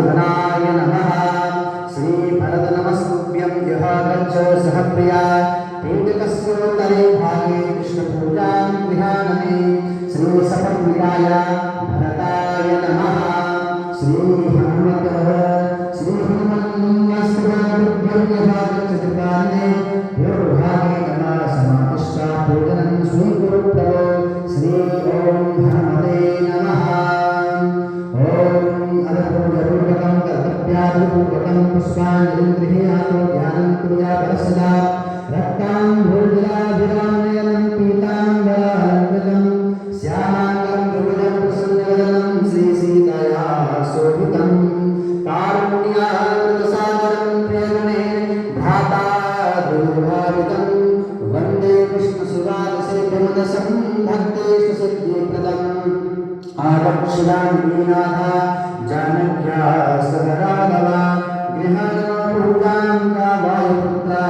गणाय नमः। श्री भरत नमस्तुभ्यं यः गच्छ सह प्रिया पेटकस्योत्तरे भागे कृष्णपूजां गृहाणमे। श्री सपत्नीयाय भरताय नमः। श्री हनुमन्मस्तुभ्यं यः गच्छति प्राणे योर्भागे गणा समादिष्टा पूजनं स्वीकुरु प्रभो। श्री ॐ हनुमते नमः। पूर्वकं पुष्पाञ्जलिं गृह्णातु ध्यानं कुर्यात् सदा। रक्ताम्भोजराभिरामनयनं पीताम्बरालङ्कृतं श्यामाङ्गं द्रुमदं प्रसन्नवदनं श्रीसीतया शोभितं। कारुण्यामृतसागरं प्रेरणे भ्राता दुर्भावितं वन्दे कृष्णसुरालसेव्यमनसं भक्तेषु सिद्धिप्रदम्। आरक्षिणानाथ जानक्या सदराधवा गृहाणपूजां का वायुपुत्रा